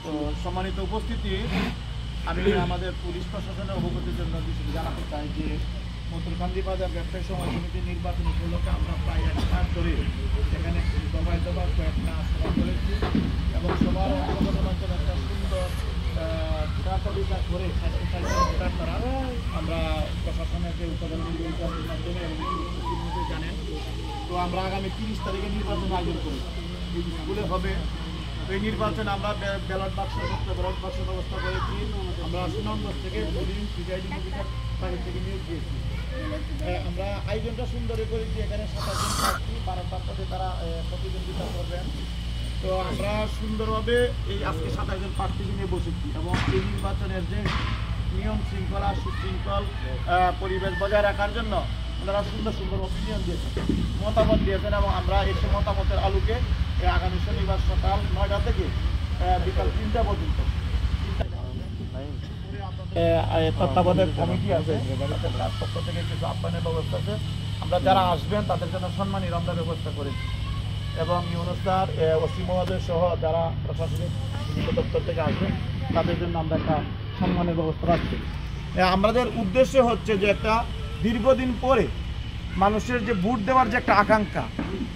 তো সম্মানিত উপস্থিতি, আমি আমাদের পুলিশ প্রশাসনের অবগতির জন্য কিছু জানাতে চাই যে মথুরকান্দি বাজার ব্যবসায়ী সমাজ সমিতির নির্বাচন উপলক্ষে আমরা প্রায় 1 মাস ধরে সেখানে দফায় দফায় কয়েকটা সভা করেছি এবং সবার অংশগ্রহণের মাধ্যমে একটা সুন্দর বিচার করে ভোটার দ্বারা আমরা প্রশাসনের যে উৎপাদন নির্বাচনের মাধ্যমে জানেন। তো আমরা আগামী 30 তারিখে নির্বাচন আয়োজন করি, স্কুলে হবে। তো এই নির্বাচনে আমরা ব্যালট বাক্স ব্যবস্থা করেছি। আমরা সুনামগঞ্জ থেকে প্রিজাইডিং অফিসার তাদের থেকে নিয়োগ দিয়েছি। আমরা আয়োজনটা সুন্দর করেছি। এখানে 27 জন প্রার্থী 12টা পদে তারা প্রতিদ্বন্দ্বিতা করবেন। তো আমরা সুন্দরভাবে এই আজকে 27 জন প্রার্থীকে নিয়ে বসেছি এবং এই নির্বাচনের যে নিয়ম শৃঙ্খলা সুশৃঙ্খল পরিবেশ বজায় রাখার জন্য ওনারা সুন্দর সুন্দর অপিনিয়ন দিয়েছেন, মতামত দিয়েছেন এবং আমরা এই মতামতের আলোকে আগামী শনিবার সকাল 9টা থেকে বিকাল 3টা পর্যন্ত তত্ত্বাবধায়ক কমিটি আছে, তার পক্ষ থেকে কিছু আপ্যায়নের ব্যবস্থা আছে। আমরা যারা আসবেন তাদের জন্য সম্মানী রমনা ব্যবস্থা করেছি এবং ইউনুস স্যার, ওসি মহোদয় সহ যারা প্রশাসনিক দপ্তর থেকে আসবেন তাদের জন্য আমরা একটা সম্মানের ব্যবস্থা রাখছি। আমাদের উদ্দেশ্য হচ্ছে যে একটা দীর্ঘদিন পরে মানুষের যে ভোট দেওয়ার যে একটা আকাঙ্ক্ষা,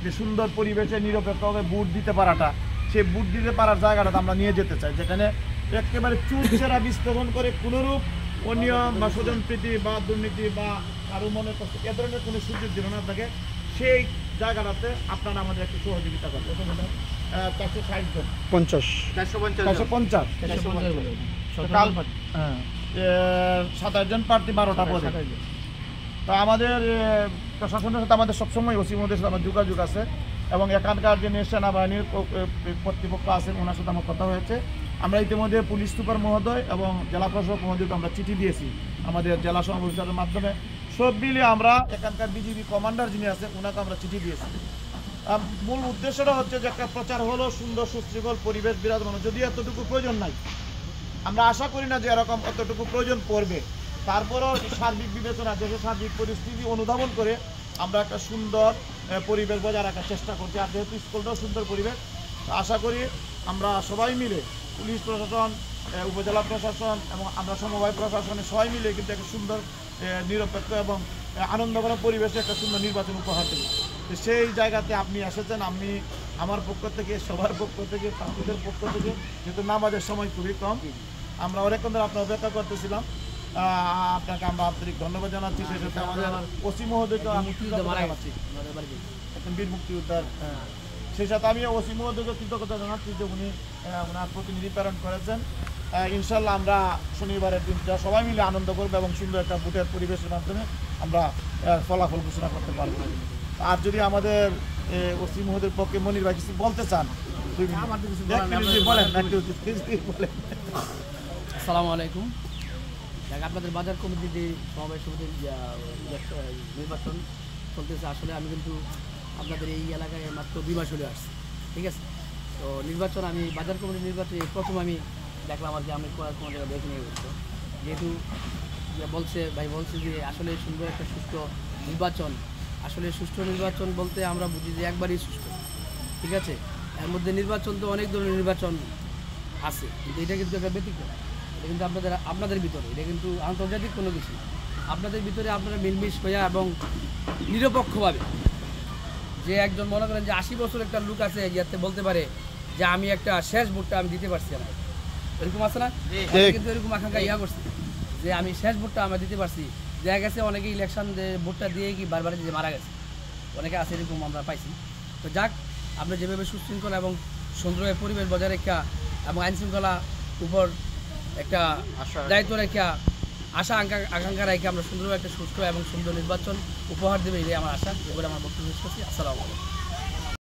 যে সুন্দর পরিবেশে নিরপেক্ষভাবে ভোট দিতে পারাটা, সেই ভোট দিতে পারার জায়গাটাতে আমরা নিয়ে যেতে চাই, যেখানে একেবারে চুরচেরা বিস্ফোরণ করে কোনোরূপ অনিয়ম বা স্বজনপ্রীতি বা দুর্নীতি বা কারো মনে কষ্ট এ ধরনের কোনো সুযোগ দিল না থাকে। সেই জায়গাটাতে আপনারা আমাদের একটু সহযোগিতা করবেন। 460 জন 450 27 জন প্রার্থী 12টা পদে। তো আমাদের প্রশাসনের সাথে আমাদের সবসময় ওসি মহোদয়ের সাথে আমার যোগাযোগ আছে এবং এখানকার যে সেনাবাহিনীর কর্তৃপক্ষ আছেন ওনার সাথে আমার কথা হয়েছে। আমরা ইতিমধ্যে পুলিশ সুপার মহোদয় এবং জেলা প্রশাসক মহোদয়কে আমরা চিঠি দিয়েছি আমাদের জেলা সমাবেশের মাধ্যমে। সব মিলিয়ে আমরা এখানকার বিজিবি কমান্ডার যিনি আছেন ওনাকে আমরা চিঠি দিয়েছি। মূল উদ্দেশ্যটা হচ্ছে যে একটা প্রচার হলো সুন্দর সুশৃঙ্খল পরিবেশ বিরাজমান, যদি এতটুকু প্রয়োজন নাই, আমরা আশা করি না যে এরকম অতটুকু প্রয়োজন পড়বে। তারপরও সার্বিক বিবেচনা, দেশের সার্বিক পরিস্থিতি অনুধাবন করে আমরা একটা সুন্দর পরিবেশ বজায় রাখার চেষ্টা করছি। আর যেহেতু স্কুলটাও সুন্দর পরিবেশ, আশা করি আমরা সবাই মিলে পুলিশ প্রশাসন, উপজেলা প্রশাসন এবং আমরা সমবায় প্রশাসনের সবাই মিলে কিন্তু একটা সুন্দর নিরপেক্ষ এবং আনন্দকর পরিবেশে একটা সুন্দর নির্বাচন উপহার দেব। তো সেই জায়গাতে আপনি এসেছেন, আমি আমার পক্ষ থেকে, সবার পক্ষ থেকে, প্রার্থীদের পক্ষ থেকে, যেহেতু নামাজের সময় খুবই কম, আমরা অনেকক্ষণ ধরে আপনার অপেক্ষা করতেছিলাম। আপনাকে আমরা আন্তরিক ধন্যবাদ জানাচ্ছি। সেই সাথে আমাদের ওসি মহোদয়কে আমি জানাচ্ছি, এখন বীর মুক্তিযোদ্ধার। সেই সাথে আমি ওসি মহোদয়কে কৃতজ্ঞতা জানাচ্ছি যে উনি ওনার প্রতিনিধি প্রেরণ করেছেন। ইনশাল্লাহ আমরা শনিবারের দিনটা সবাই মিলে আনন্দ করবো এবং সুন্দর একটা ভোটের পরিবেশের মাধ্যমে আমরা ফলাফল ঘোষণা করতে পারবো। আর যদি আমাদের ওসি মহোদয়ের পক্ষে মনির ভাই কিছু বলতে চান, বলেন। আসসালামু আলাইকুম। আপনাদের বাজার কমিটির যে সমবায় সমিতির নির্বাচন চলতেছে, আসলে আমি কিন্তু আপনাদের এই এলাকায় মাত্র 2 মাস হলে আসছি, ঠিক আছে। তো নির্বাচন, আমি বাজার কমিটির নির্বাচনে প্রথম আমি দেখলাম আর কি, আমি কোনো জায়গায় দেখে নিয়ে গেছি। যেহেতু ভাই বলছে যে আসলে সুন্দর একটা সুষ্ঠু নির্বাচন, আসলে সুষ্ঠু নির্বাচন বলতে আমরা বুঝি যে একবারই সুষ্ঠু, ঠিক আছে। এর মধ্যে নির্বাচন তো অনেক ধরনের নির্বাচন আছে, কিন্তু এটা কিন্তু একটা ব্যতিক্রম। এটা কিন্তু আপনাদের ভিতরে, এটা কিন্তু আন্তর্জাতিক কোনো কিছু, আপনাদের ভিতরে আপনারা মিলমিশ হইয়া এবং নিরপেক্ষভাবে, যে একজন মনে করেন যে 80 বছর একটা লোক আছে যাতে বলতে পারে যে আমি একটা শেষ ভোটটা আমি দিতে পারছি না, এরকম আছে না? কিন্তু এরকম আকাঙ্ক্ষা করছি যে আমি শেষ ভোটটা আমরা দিতে পারছি। দেখা গেছে অনেকে ইলেকশন যে ভোটটা দিয়ে কি বারবার যে মারা গেছে, অনেকে আছে এরকম আমরা পাইছি। তো যাক, আমরা যেভাবে সুশৃঙ্খলা এবং সুন্দরভাবে পরিবেশ বজায় রেখা এবং আইন শৃঙ্খলা উপর একটা দায়িত্ব রেখা, আশা আকাঙ্ক্ষা রেখে আমরা সুন্দরভাবে একটা সুস্থ এবং সুন্দর নির্বাচন উপহার দেবে, এটাই আমার আশা। এবারে আমার বক্তব্য শেষ করছি। আসসালামু আলাইকুম।